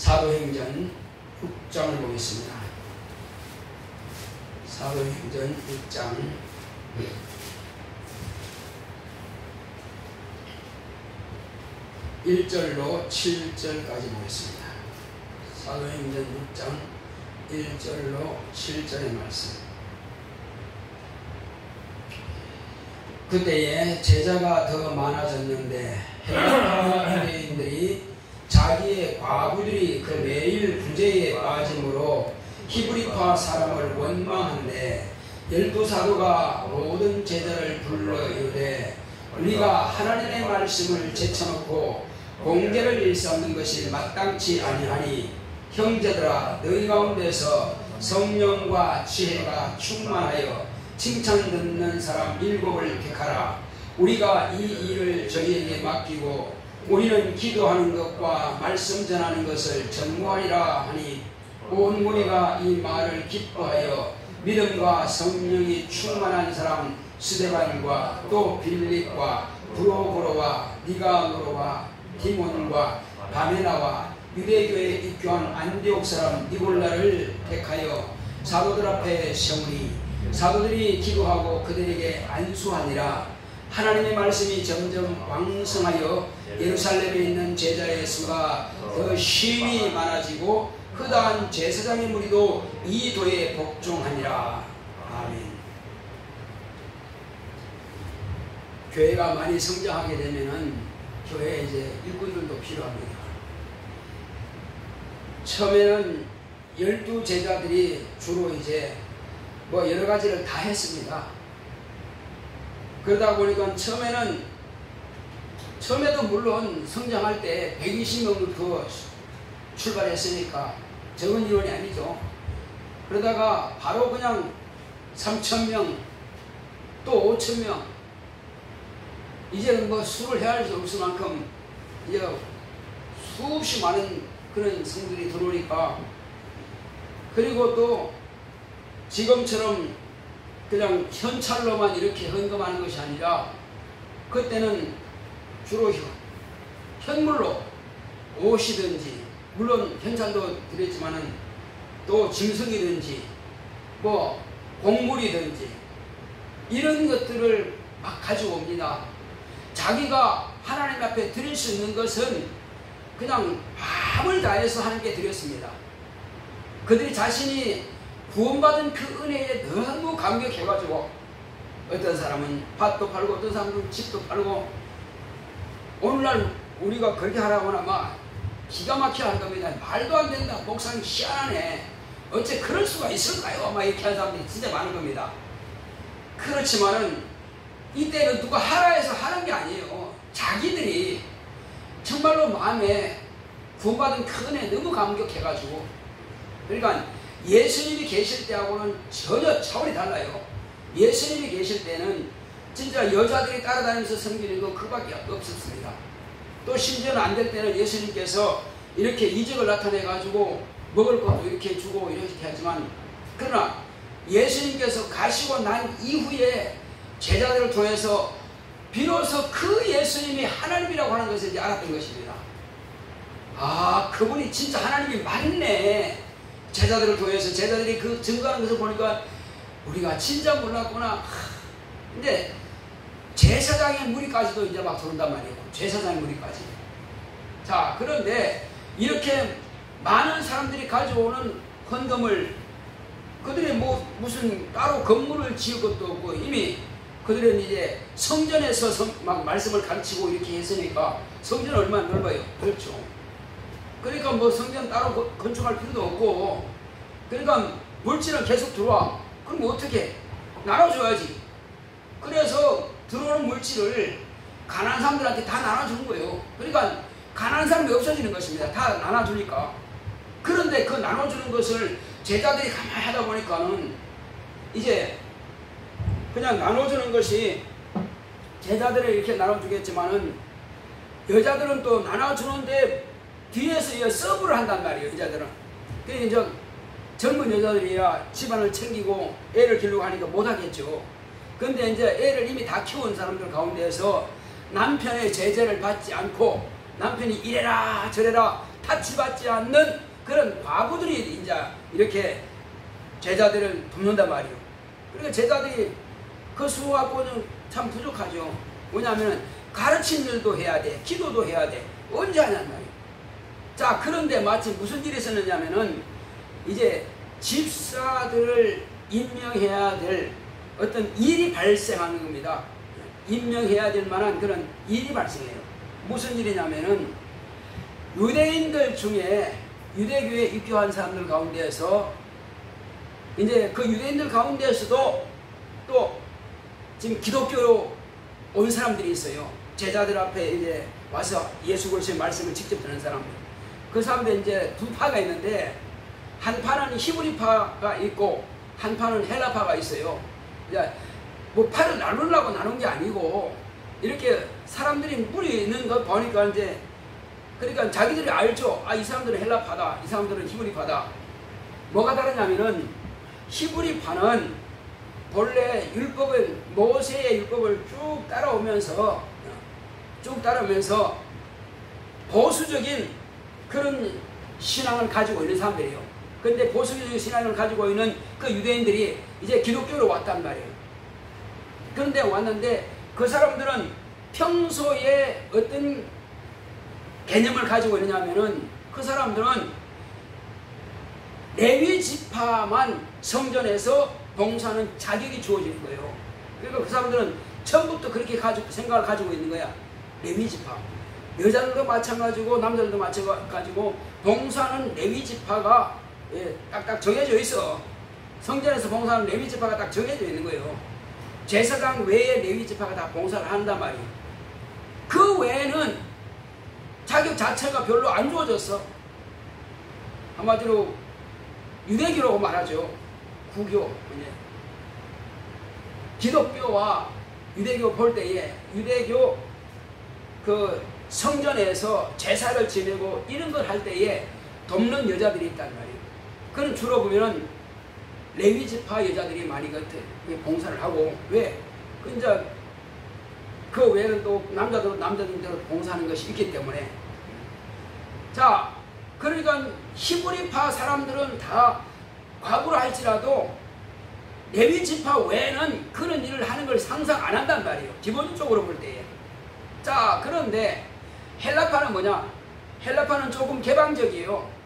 사도행전 6장을 보겠습니다. 사도행전 6장 1절로 7절까지 보겠습니다. 사도행전 6장 1절로 7절의 말씀. 그때에 제자가 더 많아졌는데 헬라파 유대인들이 자기의 과부들이 그 매일 부재에 빠짐으로 히브리파 사람을 원망하는데 열두 사도가 모든 제자를 불러 이르되 우리가 하나님의 말씀을 제쳐놓고 공개를 일삼는 것이 마땅치 아니하니 형제들아 너희 가운데서 성령과 지혜가 충만하여 칭찬 듣는 사람 7을 택하라. 우리가 이 일을 저희에게 맡기고 우리는 기도하는 것과 말씀 전하는 것을 전무하리라 하니 온 무리가 이 말을 기뻐하여 믿음과 성령이 충만한 사람 스데반과 또 빌립과 브로고로와 니가노로와 디몬과 바메나와 유대교에 입교한 안디옥 사람 니골라를 택하여 사도들 앞에 세우니 사도들이 기도하고 그들에게 안수하니라. 하나님의 말씀이 점점 왕성하여 예루살렘에 있는 제자의 수가 더 심히 많아지고 허다한 제사장의 무리도 이 도에 복종하니라. 아멘. 교회가 많이 성장하게 되면은 교회에 이제 일꾼들도 필요합니다. 처음에는 12 제자들이 주로 이제 뭐 여러 가지를 다 했습니다. 그러다 보니까 처음에도 물론 성장할 때 120명부터 출발했으니까 적은 인원이 아니죠. 그러다가 바로 그냥 3,000명 또 5,000명 이제는 뭐 수를 헤아릴 수 없을 만큼 이제 수없이 많은 그런 성들이 들어오니까, 그리고 또 지금처럼 그냥 현찰로만 이렇게 헌금하는 것이 아니라 그때는 주로 현물로 옷이든지 물론 현찰도 드렸지만은 또 짐승이든지 뭐 곡물이든지 이런 것들을 막 가져옵니다. 자기가 하나님 앞에 드릴 수 있는 것은 그냥 마음을 다해서 하나님께 드렸습니다. 그들이 자신이 구원받은 그 은혜에 너무 감격해가지고 어떤 사람은 밭도 팔고 어떤 사람은 집도 팔고, 오늘날 우리가 그렇게 하라고나 막 기가 막히게 하는 겁니다. 말도 안 된다, 목사님 희한하네, 어째 그럴 수가 있을까요? 막 이렇게 하는 사람들이 진짜 많은 겁니다. 그렇지만은 이때는 누가 하라 해서 하는 게 아니에요. 자기들이 정말로 마음에 구원받은 그 은혜에 너무 감격해가지고, 그러니까 예수님이 계실 때하고는 전혀 차원이 달라요. 예수님이 계실 때는 진짜 여자들이 따라다니면서 섬기는 거 그밖에 없었습니다. 또 심지어는 안 될 때는 예수님께서 이렇게 이적을 나타내가지고 먹을 것도 이렇게 주고 이렇게 하지만, 그러나 예수님께서 가시고 난 이후에 제자들을 통해서 비로소 그 예수님이 하나님이라고 하는 것을 이제 알았던 것입니다. 아, 그분이 진짜 하나님이 맞네. 제자들을 통해서 제자들이 그 증거하는 것을 보니까 우리가 진짜 몰랐구나. 근데 제사장의 무리까지도 이제 막 들어온단 말이에요. 제사장의 무리까지. 자, 그런데 이렇게 많은 사람들이 가져오는 헌금을, 그들이 뭐 무슨 따로 건물을 지을 것도 없고 이미 그들은 이제 성전에서 막 말씀을 가르치고 이렇게 했으니까 성전은 얼마나 넓어요. 그렇죠. 그러니까 뭐 성전 따로 건축할 필요도 없고, 그러니까 물질은 계속 들어와. 그럼 어떻게 나눠줘야지. 그래서 들어오는 물질을 가난한 사람들한테 다 나눠주는 거예요. 그러니까 가난한 사람이 없어지는 것입니다. 다 나눠주니까. 그런데 그 나눠주는 것을 제자들이 가만히 하다 보니까는 이제 그냥 나눠주는 것이, 제자들을 이렇게 나눠주겠지만은 여자들은 또 나눠주는데 뒤에서 서브를 한단 말이에요. 여자들은. 그러니까 이제 젊은 여자들이야 집안을 챙기고 애를 기르고 하니까 못하겠죠. 근데 이제 애를 이미 다 키운 사람들 가운데에서 남편의 제재를 받지 않고 남편이 이래라 저래라 타치받지 않는 그런 과부들이 이제 이렇게 제자들을 돕는단 말이에요. 그러니까 제자들이 그 수 갖고는 참 부족하죠. 뭐냐면은 가르친 일도 해야 돼, 기도도 해야 돼. 언제 하냔 말이에요. 자, 그런데 마침 무슨 일이 있었느냐면은 이제 집사들을 임명해야 될 어떤 일이 발생하는 겁니다. 임명해야 될 만한 그런 일이 발생해요. 무슨 일이냐면은 유대인들 중에 유대교에 입교한 사람들 가운데에서 이제 그 유대인들 가운데에서도 또 지금 기독교로 온 사람들이 있어요. 제자들 앞에 이제 와서 예수 그리스도의 말씀을 직접 듣는 사람들. 그 사람들 이제 두 파가 있는데 한 파는 히브리파가 있고 한 파는 헬라파가 있어요. 이제 뭐 파를 나누려고 나눈 게 아니고 이렇게 사람들이 무리 있는 거 보니까 이제 그러니까 자기들이 알죠. 아, 이 사람들은 헬라파다, 이 사람들은 히브리파다. 뭐가 다르냐면은 히브리파는 본래 율법을 모세의 율법을 쭉 따라오면서 보수적인 그런 신앙을 가지고 있는 사람들이에요. 근데 보수적인 신앙을 가지고 있는 그 유대인들이 이제 기독교로 왔단 말이에요. 그런데 왔는데 그 사람들은 평소에 어떤 개념을 가지고 있느냐면은 그 사람들은 레위 지파만 성전에서 봉사하는 자격이 주어지는 거예요. 그러니까 그 사람들은 처음부터 그렇게 생각을 가지고 있는 거야. 레위 지파. 여자들도 마찬가지고 남자들도 마찬가지고 봉사하는 레위 지파가 딱딱 정해져 있어. 성전에서 봉사하는 레위 지파가 딱 정해져 있는 거예요. 제사장 외에 레위 지파가 다 봉사를 한단 말이에요. 그 외에는 자격 자체가 별로 안 주어졌어. 한마디로 유대교라고 말하죠. 구교. 기독교와 유대교 볼 때에 유대교 그 성전에서 제사를 지내고 이런 걸 할 때에 돕는 여자들이 있단 말이에요. 그건 주로 보면은 레위 지파 여자들이 많이 봉사를 하고, 왜? 그 외에는 또 남자들대로 봉사하는 것이 있기 때문에. 자, 그러니까 히브리파 사람들은 다 과부를 할지라도 레위 지파 외에는 그런 일을 하는 걸 상상 안 한단 말이에요. 기본적으로 볼 때에. 자, 그런데 헬라파는 뭐냐? 헬라파는 조금 개방적이에요.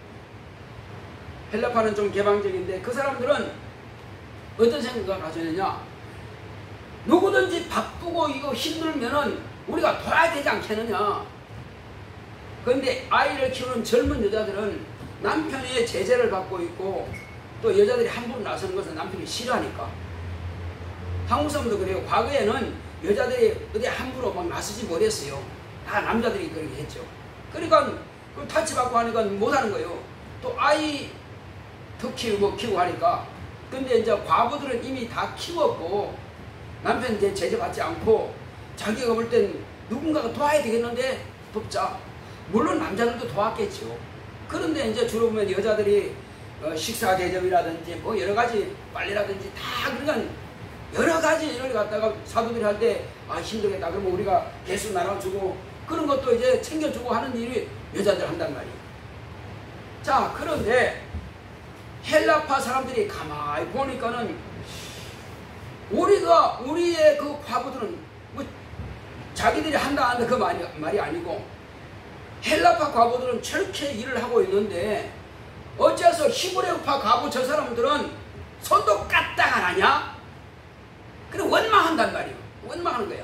헬라파는 좀 개방적인데 그 사람들은 어떤 생각을 가지느냐? 누구든지 바쁘고 이거 힘들면은 우리가 도와야 되지 않겠느냐? 그런데 아이를 키우는 젊은 여자들은 남편의 제재를 받고 있고 또 여자들이 함부로 나서는 것은 남편이 싫어하니까. 한국 사람도 그래요. 과거에는 여자들이 어디 함부로 막 나서지 못했어요. 다 남자들이 그렇게 했죠. 그러니까 타치받고 하니까 못하는 거예요. 또 아이 더 키우고 하니까. 근데 이제 과부들은 이미 다 키웠고 남편 이제 제재받지 않고 자기가 볼 땐 누군가가 도와야 되겠는데 돕자. 물론 남자들도 도왔겠죠. 그런데 이제 주로 보면 여자들이 식사 대접이라든지 뭐 여러 가지 빨래라든지 다 그러니까 여러 가지 일을 갖다가 사도들이 할 때 아 힘들겠다 그러면 우리가 개수 나눠주고 그런 것도 이제 챙겨주고 하는 일이 여자들 한단 말이에요. 자, 그런데 헬라파 사람들이 가만히 보니까는 우리의 그 과부들은 뭐 자기들이 한다 하는데 그 말이 아니고 헬라파 과부들은 저렇게 일을 하고 있는데 어째서 히브리파 과부 저 사람들은 손도 까딱 안 하냐? 그래 원망한단 말이에요. 원망하는 거야.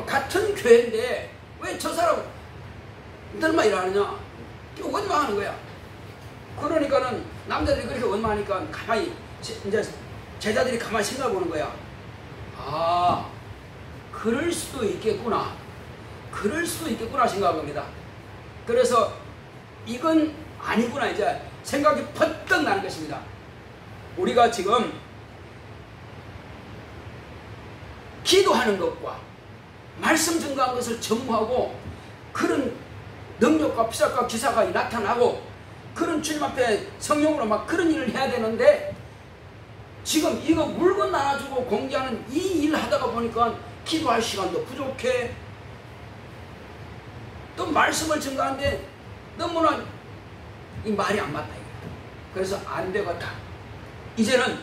같은 교회인데 왜 저 사람들만 일하느냐? 원망하는 거야. 그러니까는 남자들이 그렇게 원망하니까 가만히 이제 제자들이 가만히 생각해 보는 거야. 아, 그럴 수도 있겠구나. 그럴 수도 있겠구나 생각합니다. 그래서 이건 아니구나 이제 생각이 퍼뜩 나는 것입니다. 우리가 지금 기도하는 것과 말씀 증거한 것을 전무하고 그런 능력과 피사과 기사가 나타나고 그런 주님 앞에 성령으로 막 그런 일을 해야 되는데 지금 이거 물건 나눠주고 공개하는 이 일 하다가 보니까 기도할 시간도 부족해. 또 말씀을 증거하는데 너무나 이 말이 안 맞다. 그래서 안 되겠다. 이제는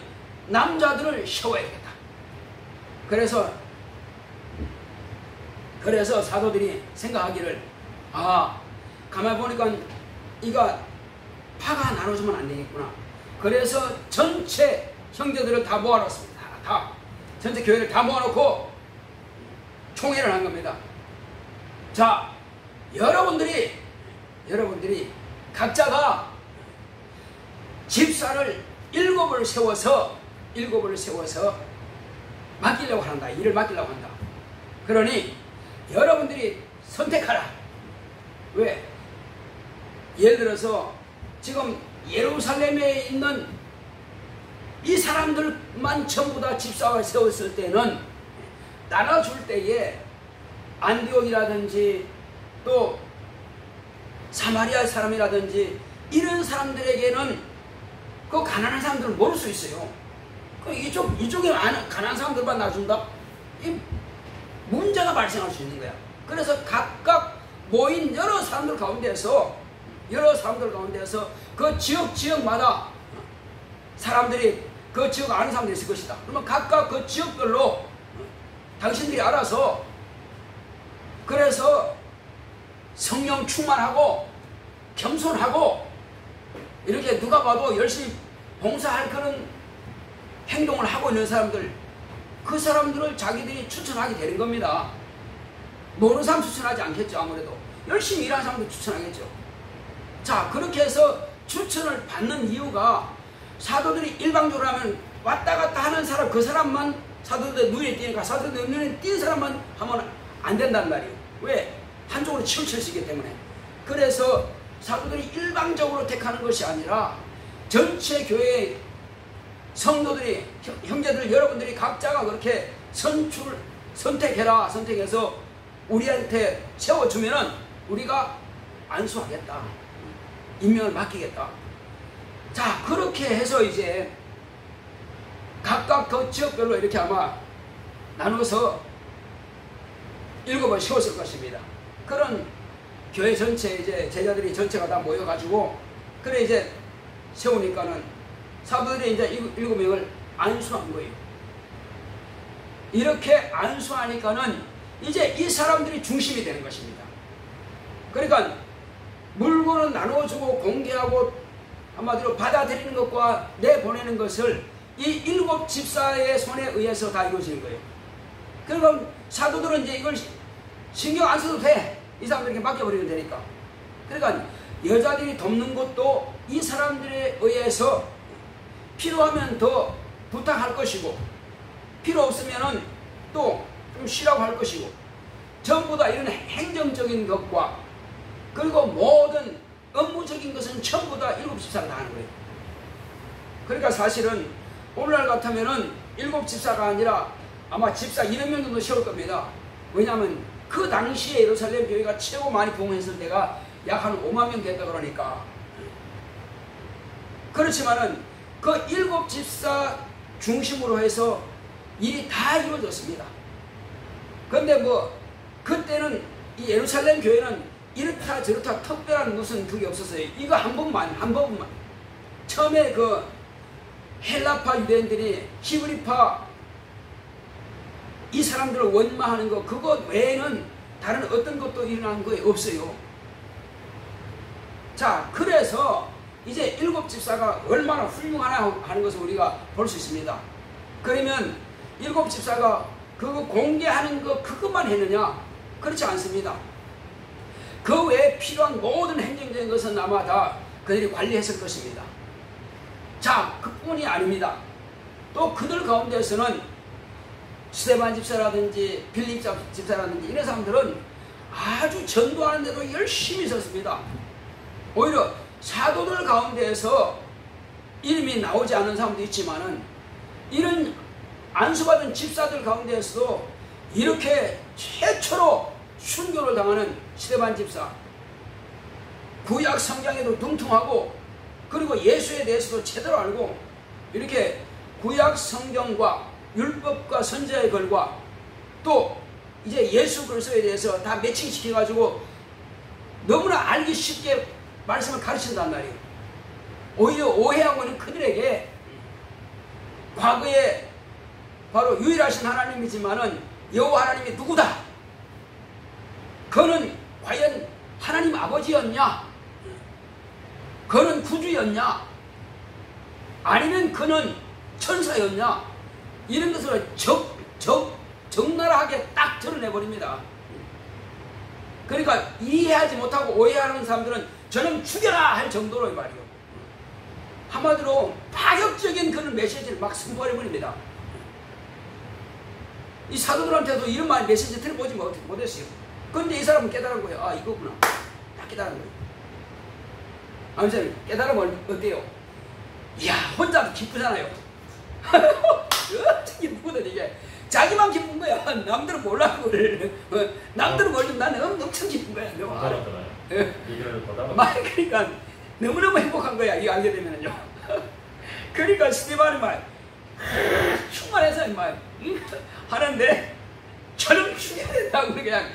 남자들을 세워야 되겠다. 그래서 사도들이 생각하기를, 가만히 보니까 이가 파가 나눠주면 안 되겠구나. 그래서 전체 형제들을 다 모아놓습니다. 전체 교회를 다 모아놓고 총회를 한 겁니다. 자, 여러분들이 각자가 집사를 7을 세워서 맡기려고 한다. 일을 맡기려고 한다. 그러니 여러분들이 선택하라. 왜? 예를 들어서 지금 예루살렘에 있는 이 사람들만 전부 다 집사를 세웠을 때는 나눠줄 때에 안디옥이라든지 또 사마리아 사람이라든지 이런 사람들에게는 그 가난한 사람들을 모를 수 있어요. 이쪽에 가난한 사람들만 놔준다? 이 문제가 발생할 수 있는 거야. 그래서 각각 모인 여러 사람들 가운데서 그 지역마다 사람들이 그 지역 아는 사람들이 있을 것이다. 그러면 각각 그 지역별로 당신들이 알아서 그래서 성령 충만하고 겸손하고 이렇게 누가 봐도 열심히 봉사할 그런 행동을 하고 있는 사람들, 그 사람들을 자기들이 추천하게 되는 겁니다. 모르는 사람 추천하지 않겠죠. 아무래도 열심히 일하는 사람들 추천하겠죠. 자, 그렇게 해서 추천을 받는 이유가 사도들이 일방적으로 하면 왔다 갔다 하는 사람, 그 사람만 사도들 눈에 띄니까 사도들 눈에 띈 사람만 하면 안 된단 말이에요. 왜? 한쪽으로 치우칠 수 있기 때문에. 그래서 사도들이 일방적으로 택하는 것이 아니라 전체 교회 성도들이, 형제들 여러분들이 각자가 그렇게 선택해서 우리한테 세워주면은 우리가 안수하겠다. 임명을 맡기겠다. 자, 그렇게 해서 이제 각각 그 지역별로 이렇게 아마 나눠서 7을 세웠을 것입니다. 그런 교회 전체 이제 제자들이 전체가 다 모여가지고 그래 이제 세우니까는 사도들이 이제 7명을 안수한 거예요. 이렇게 안수하니까는 이제 이 사람들이 중심이 되는 것입니다. 그러니까 물건을 나눠주고 공개하고 한마디로 받아들이는 것과 내보내는 것을 이 7 집사의 손에 의해서 다 이루어지는 거예요. 그러면 사도들은 이제 이걸 신경 안 써도 돼. 이 사람들에게 맡겨버리면 되니까. 그러니까 여자들이 돕는 것도 이 사람들에 의해서 필요하면 더 부탁할 것이고 필요 없으면 또 좀 쉬라고 할 것이고 전부 다 이런 행정적인 것과 그리고 모든 업무적인 것은 전부 다 7 집사가 다 하는 거예요. 그러니까 사실은 오늘날 같으면은 7 집사가 아니라 아마 집사 200명 정도 세울 겁니다. 왜냐하면 그 당시에 예루살렘 교회가 최고 많이 부흥했을 때가 약 한 5만 명 됐다 그러니까. 그렇지만은 그 7 집사 중심으로 해서 일이 다 이루어졌습니다. 근데 뭐 그때는 이 예루살렘 교회는 이렇다 저렇다 특별한 무슨 그게 없었어요. 이거 한 번만 처음에 그 헬라파 유대인들이 히브리파 이 사람들을 원망하는 거 그것 외에는 다른 어떤 것도 일어난 거 없어요. 자, 그래서 이제 7 집사가 얼마나 훌륭하나 하는 것을 우리가 볼 수 있습니다. 그러면 7 집사가 그거 공개하는 거 그것만 했느냐? 그렇지 않습니다. 그 외에 필요한 모든 행정적인 것은 아마 다 그들이 관리했을 것입니다. 자, 그뿐이 아닙니다. 또 그들 가운데서는 스데반 집사라든지 빌립 집사라든지 이런 사람들은 아주 전도하는 데도 열심히 있었습니다. 오히려 사도들 가운데에서 이름이 나오지 않은 사람도 있지만은 이런 안수받은 집사들 가운데에서도 이렇게 최초로 순교를 당하는 스데반 집사, 구약 성경에도 둥퉁하고 그리고 예수에 대해서도 제대로 알고 이렇게 구약 성경과 율법과 선지자의 글과 또 이제 예수 그리스도에 대해서 다 매칭시켜가지고 너무나 알기 쉽게 말씀을 가르친단 말이에요. 오히려 오해하고 있는 그들에게 과거에 바로 유일하신 하나님이지만은 여호와 하나님이 누구다? 그는 과연 하나님 아버지였냐? 그는 구주였냐? 아니면 그는 천사였냐? 이런 것을 적나라하게 딱 드러내버립니다. 그러니까 이해하지 못하고 오해하는 사람들은 저는 죽여라 할 정도로 말이요. 한마디로 파격적인 그런 메시지를 막 선포해버립니다. 이 사도들한테도 이런 말 메시지 들어보지 못했어요. 그런데 이 사람은 깨달은 거예요. 아, 이거구나. 다 깨달은 거예요. 아무튼 깨달으면 어때요? 이야, 혼자도 기쁘잖아요. 어떻게 기쁘거든 이게. 자기만 기쁜 거야. 남들은 몰라고 그래. 남들은 모르면 나는 엄청 기쁜 거야. 그러니까 너무너무 행복한 거야. 이거 알게 되면은요. 그러니까 스테반이 말 충만해서 말 하는데 저는 죽여야 된다고 그냥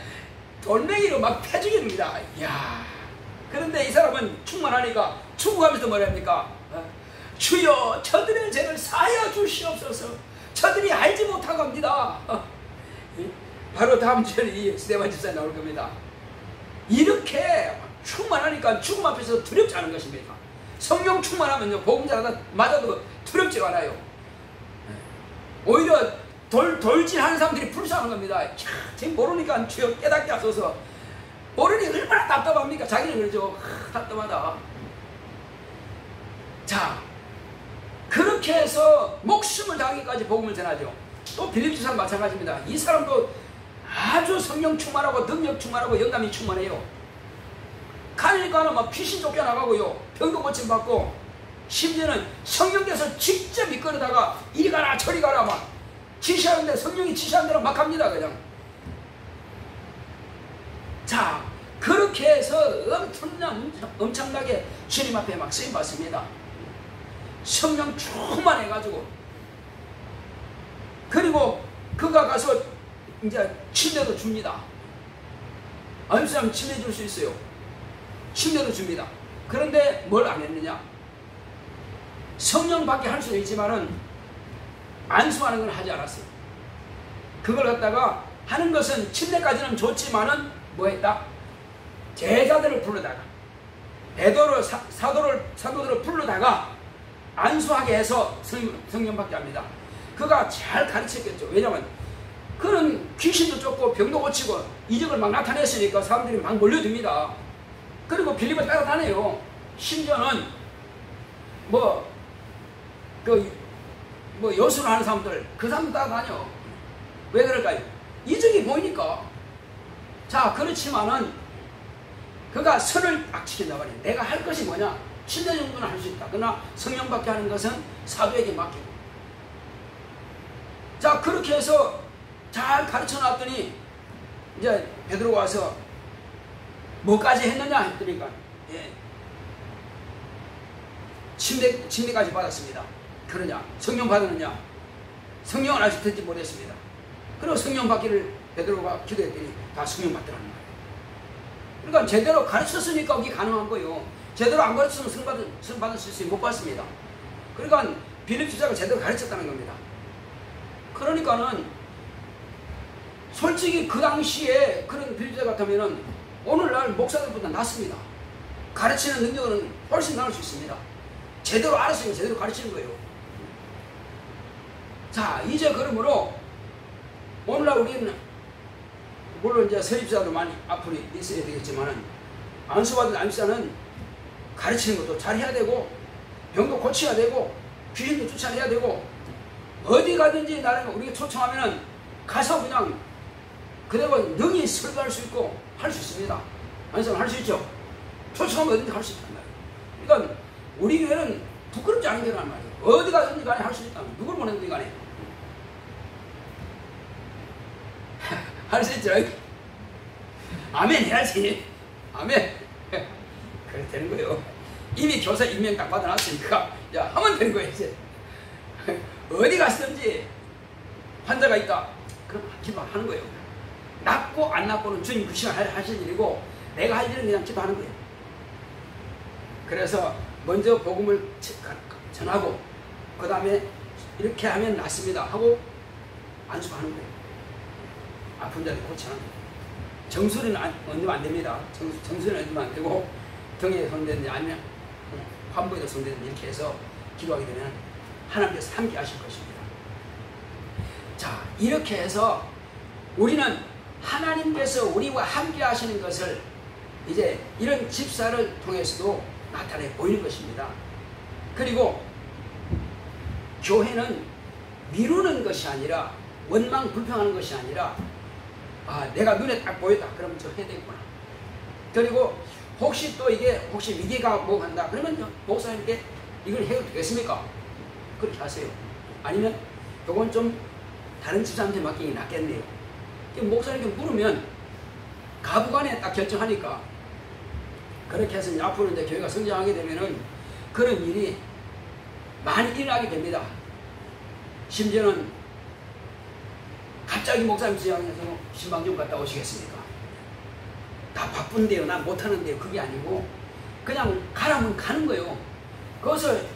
돌멩이로 막 패죽입니다. 이야. 그런데 이 사람은 충만하니까 충고하면서 뭐라 합니까? 주여 저들의 죄를 사하여 주시옵소서. 저들이 알지 못하고 합니다. 바로 다음 절이 스데반 집사에 나올 겁니다. 이렇게 충만하니까 죽음 앞에서 두렵지 않은 것입니다. 성령 충만하면요 복음 전하다 맞아도 두렵지가 않아요. 오히려 돌진하는 사람들이 불쌍한 겁니다. 지금 모르니까 주여 깨닫게 하소서. 모르니 얼마나 답답합니까? 자기는 그러죠. 답답하다. 자, 그렇게 해서 목숨을 다하기까지 복음을 전하죠. 또 빌립 집사는 마찬가지입니다. 이 사람도 아주 성령 충만하고 능력 충만하고 영감이 충만해요. 가니까는 막 귀신 쫓겨나가고요. 병도 고침 받고 심지어는 성령께서 직접 이끌어다가 이리 가라 저리 가라 막 지시하는데 성령이 지시하는 대로 막 합니다. 그냥. 자, 그렇게 해서 엄청나게 주님 앞에 막 쓰임 받습니다. 성령 충만해가지고. 그리고 그가 가서 이제 침례도 줍니다. 어느 사람 침례 줄 수 있어요. 침례도 줍니다. 그런데 뭘 안 했느냐? 성령 받게 할 수도 있지만은 안수하는 건 하지 않았어요. 그걸 갖다가 하는 것은 침례까지는 좋지만은 뭐 했다? 제자들을 불러다가 베드로 사도들을 불러다가 안수하게 해서 성령 받게 합니다. 그가 잘 가르쳤겠죠. 왜냐하면 그는 귀신도 쫓고 병도 고치고 이적을 막 나타냈으니까 사람들이 막 몰려듭니다. 그리고 빌립을 따라다녀요. 심지어는 여수를 하는 사람들 그 사람들 따라다녀. 왜 그럴까요? 이적이 보이니까. 자, 그렇지만은 그가 선을 딱 지킨다 말이에요. 내가 할 것이 뭐냐? 침례 정도는 할 수 있다. 그러나 성령 받게 하는 것은 사도에게 맡기고. 자, 그렇게 해서 잘 가르쳐 놨더니 이제 베드로가 와서 뭐까지 했느냐 했더니까 침례까지 받았습니다. 그러냐? 성령 받았느냐? 성령을 아직 듣지 못했습니다. 그리고 성령 받기를 베드로가 기도했더니 다 성령 받더라는 거예요. 그러니까 제대로 가르쳤으니까 그게 가능한 거예요. 제대로 안 가르쳤으면 성 받을 수 있어요. 못 받습니다. 그러니까 빌립 집사가 제대로 가르쳤다는 겁니다. 그러니까는 솔직히 그 당시에 그런 빌립 집사 같으면은 오늘날 목사들보다 낫습니다. 가르치는 능력은 훨씬 나을 수 있습니다. 제대로 알았으니까 제대로 가르치는 거예요. 자, 이제 그러므로 오늘날 우리는 물론 이제 서립사도 많이 앞으로 있어야 되겠지만은 안수받은 안수사는 가르치는 것도 잘 해야 되고 병도 고쳐야 되고 귀신도 쫓아내야 되고 어디 가든지 나는 우리가 초청하면은 가서 그냥 그대로 능히 설교할 수 있고 할 수 있습니다. 안수사는 할 수 있죠. 초청하면 어딘지 할 수 있단 말이에요. 그러니까 우리 교회는 부끄럽지 않은 교회란 말이에요. 어디 가든지 간에 할 수 있다. 누굴 보내든지 간에 할 수 있죠. 아멘 해야지. 아멘. 그래 되는 거예요. 이미 교사 임명 딱 받아놨으니까 야 하면 되는 거예요. 이제 어디 갔든지 환자가 있다. 그럼 기도하는 거예요. 낫고 안 낫고는 주님 그 시간 하실 일이고 내가 할 일은 그냥 기도하는 거예요. 그래서 먼저 복음을 전하고 그 다음에 이렇게 하면 낫습니다 하고 안수하는 거예요. 아픈 자를 고치는 거예요. 정수리는 얹으면 안 됩니다. 정수리는 얹으면 안 되고 등에 손대든지 아니면 환부에도 손대든지 이렇게 해서 기도하게 되면 하나님께서 함께 하실 것입니다. 자, 이렇게 해서 우리는 하나님께서 우리와 함께 하시는 것을 이제 이런 집사를 통해서도 나타내 보이는 것입니다. 그리고 교회는 미루는 것이 아니라 원망 불평하는 것이 아니라 내가 눈에 딱 보였다 그러면 저 해야 되겠구나. 그리고 혹시 또 이게 혹시 위기가 뭐 간다 그러면 목사님께 이걸 해도 되겠습니까? 그렇게 하세요. 아니면 이건 좀 다른 집사한테 맡기는 게 낫겠네요. 목사님께 물으면 가부간에 딱 결정하니까 그렇게 해서 앞으로 이제 교회가 성장하게 되면은 그런 일이 많이 일어나게 됩니다. 심지어는 갑자기 목사님 지향해서 신방 좀 갔다 오시겠습니까? 다 바쁜데요, 난 못하는데요. 그게 아니고 그냥 가라면 가는 거예요. 그것을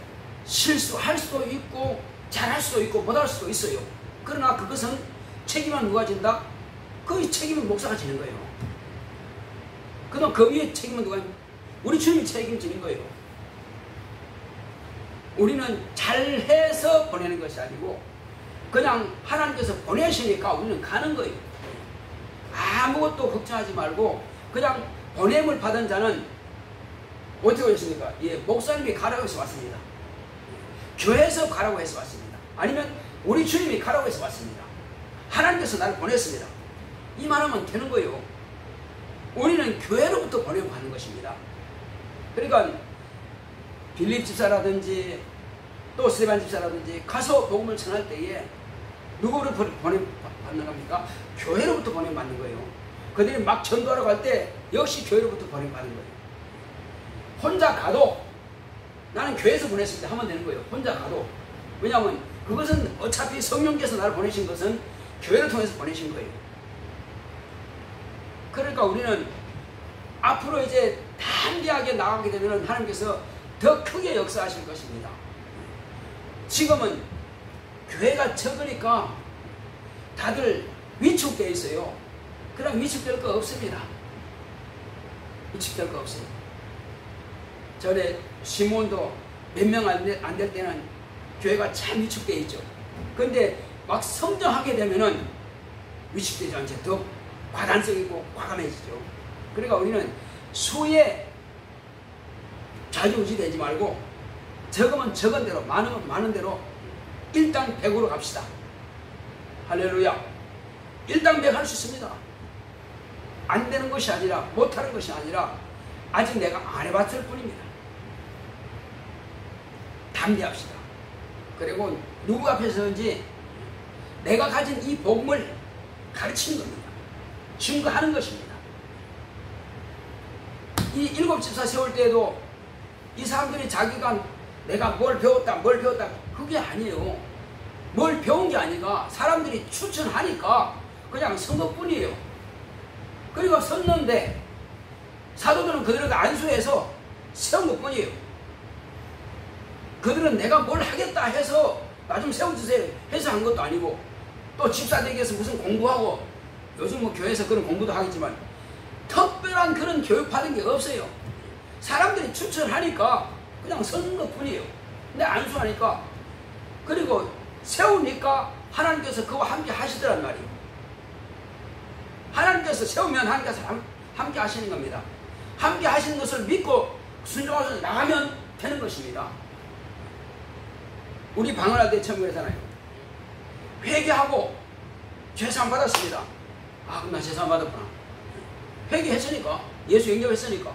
실수할 수도 있고 잘할 수도 있고 못할 수도 있어요. 그러나 그것은 책임은 누가 진다? 그 책임은 목사가 지는 거예요. 그럼 그 위에 책임은 누가? 우리 주님이 책임지는 거예요. 우리는 잘해서 보내는 것이 아니고 그냥 하나님께서 보내시니까 우리는 가는 거예요. 아무것도 걱정하지 말고 그냥 보냄을 받은 자는 어떻게 오셨습니까? 예, 목사님이 가라고 해서 왔습니다. 교회에서 가라고 해서 왔습니다. 아니면 우리 주님이 가라고 해서 왔습니다. 하나님께서 나를 보냈습니다. 이 말하면 되는 거예요. 우리는 교회로부터 보내고 가는 것입니다. 그러니까 빌립 집사라든지 또 스데반 집사라든지 가서 복음을 전할 때에 누구를 보내받는 겁니까? 교회로부터 보내받는 거예요. 그들이 막 전도하러 갈 때 역시 교회로부터 보내받는 거예요. 혼자 가도 나는 교회에서 보냈습니다 하면 되는 거예요. 혼자 가도. 왜냐하면 그것은 어차피 성령께서 나를 보내신 것은 교회를 통해서 보내신 거예요. 그러니까 우리는 앞으로 이제 담대하게 나가게 되면 하나님께서 더 크게 역사하실 것입니다. 지금은 교회가 적으니까 다들 위축되어 있어요. 그럼 위축될 거 없습니다. 위축될 거 없어요. 전에 시몬도 몇 명 안 될 때는 교회가 참 위축되어 있죠. 그런데 막 성장하게 되면은 위축되지 않죠. 더 과단성 있고 과감해지죠. 그러니까 우리는 수에 좌지우지되지 말고 적으면 적은 대로 많으면 많은 대로 일당 100으로 갑시다. 할렐루야. 일당 100 할 수 있습니다. 안 되는 것이 아니라 못하는 것이 아니라 아직 내가 안 해봤을 뿐입니다. 담대합시다. 그리고 누구 앞에서든지 내가 가진 이 복음을 가르치는 겁니다. 증거하는 것입니다. 이 7집사 세울 때에도 이 사람들이 자기가 내가 뭘 배웠다 그게 아니에요. 뭘 배운 게 아니라 사람들이 추천하니까 그냥 선 것뿐이에요. 그리고 섰는데 사도들은 그들을 안수해서 세운 것뿐이에요. 그들은 내가 뭘 하겠다 해서 나 좀 세워주세요 해서 한 것도 아니고 또 집사 되기 위해서 무슨 공부하고 요즘 뭐 교회에서 그런 공부도 하겠지만 특별한 그런 교육 받은 게 없어요. 사람들이 추천하니까 그냥 선 것뿐이에요. 근데 안수하니까 그리고 세우니까 하나님께서 그와 함께 하시더란 말이에요. 하나님께서 세우면 하나님께서 함께 하시는 겁니다. 함께 하시는 것을 믿고 순종하셔서 나가면 되는 것입니다. 우리 방언할 때 처음 그랬잖아요. 회개하고 죄사함 받았습니다. 아, 그럼 나 죄사함 받았구나. 회개했으니까, 예수 영접했으니까.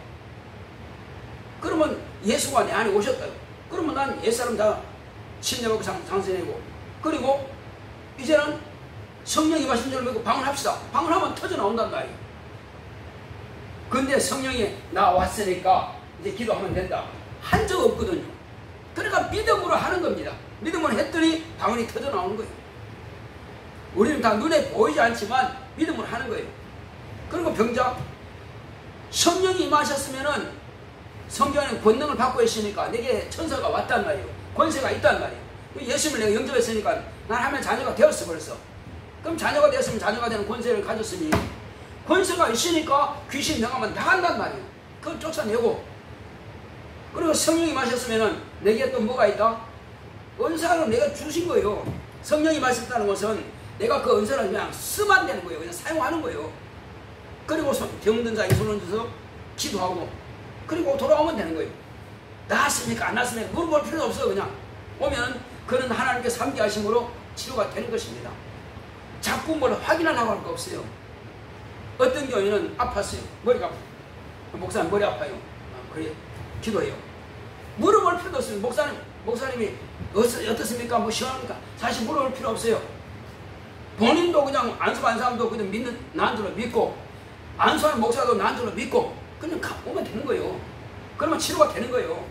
그러면 예수가 내 안에 오셨다요. 그러면 난 옛사람 다 침례받고 장세내고, 그리고 이제는 성령 임하신 줄 믿고 방언합시다. 방언하면 터져 나온단 말이에요. 근데 성령이 나왔으니까 이제 기도하면 된다. 한 적 없거든요. 그러니까 믿음으로 하는 겁니다. 믿음으로 했더니 방언이 터져 나오는 거예요. 우리는 다 눈에 보이지 않지만 믿음으로 하는 거예요. 그리고 병자 성령이 임하셨으면은 성경에는 권능을 받고 있으니까 내게 천사가 왔단 말이에요. 권세가 있단 말이에요. 예수님을 내가 영접했으니까 난 하나님의 자녀가 되었어 벌써. 그럼 자녀가 되었으면 자녀가 되는 권세를 가졌으니 권세가 있으니까 귀신 명하면 나간단 말이에요. 그걸 쫓아내고, 그리고 성령이 마셨으면 내게 또 뭐가 있다? 은사를 내가 주신 거예요. 성령이 마셨다는 것은 내가 그 은사를 그냥 쓰면 되는 거예요. 그냥 사용하는 거예요. 그리고 병든 자에게 손을 얹어서 기도하고, 그리고 돌아오면 되는 거예요. 나았습니까 안 나았습니까 물어볼 필요도 없어요. 그냥 오면 그는 하나님께 삼기하심으로 치료가 되는 것입니다. 자꾸 뭘 확인하려고 할 거 없어요. 어떤 경우에는 아팠어요. 머리가 아파요. 목사님 머리 아파요. 그래 기도해요. 물어볼 필요도 없어요. 목사님이 어떻습니까? 뭐 시원합니까? 사실 물어볼 필요 없어요. 본인도 그냥 안수하는 사람도 그냥 믿는 난줄로 믿고, 안수하는 목사도 난줄로 믿고 그냥 오면 되는 거예요. 그러면 치료가 되는 거예요.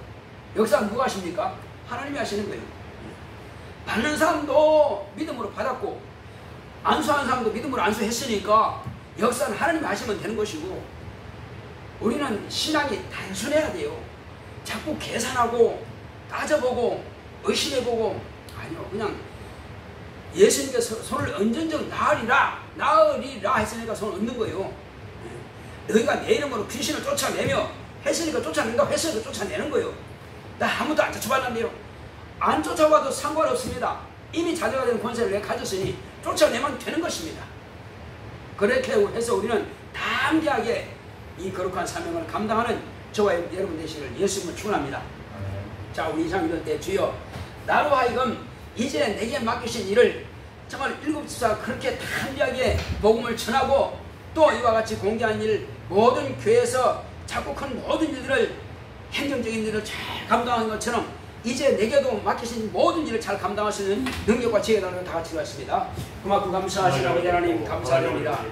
역사는 누가 하십니까? 하나님이 하시는 거예요. 받는 사람도 믿음으로 받았고, 안수하는 사람도 믿음으로 안수했으니까 역사는 하나님이 하시면 되는 것이고, 우리는 신앙이 단순해야 돼요. 자꾸 계산하고 따져보고 의심해보고, 아니요, 그냥 예수님께서 손을 얹은즉 나으리라 했으니까 손을 얹는 거예요. 너희가 내 이름으로 귀신을 쫓아내며 했으니까 쫓아낸다고 했으니까 쫓아내는 거예요. 나 아무도 안 쫓아봤는데요. 안 쫓아봐도 상관없습니다. 이미 자녀가 되는 권세를 내가 가졌으니 쫓아내면 되는 것입니다. 그렇게 해서 우리는 담대하게 이 거룩한 사명을 감당하는 저와 여러분 되시기를 예수님을 축원합니다. 자, 우리 이상 이럴 때 주여 나로 하여금 이제 내게 맡기신 일을 정말 일곱 집사 그렇게 담대하게 복음을 전하고, 또 이와 같이 공개한 일, 모든 교회에서 자꾸 큰 모든 일들을, 행정적인 일을 잘 감당하는 것처럼 이제 내게도 맡기신 모든 일을 잘 감당할 수 있는 능력과 지혜를 다 같이 하십니다. 그만큼 감사하시는 아버지 하나님 감사드립니다.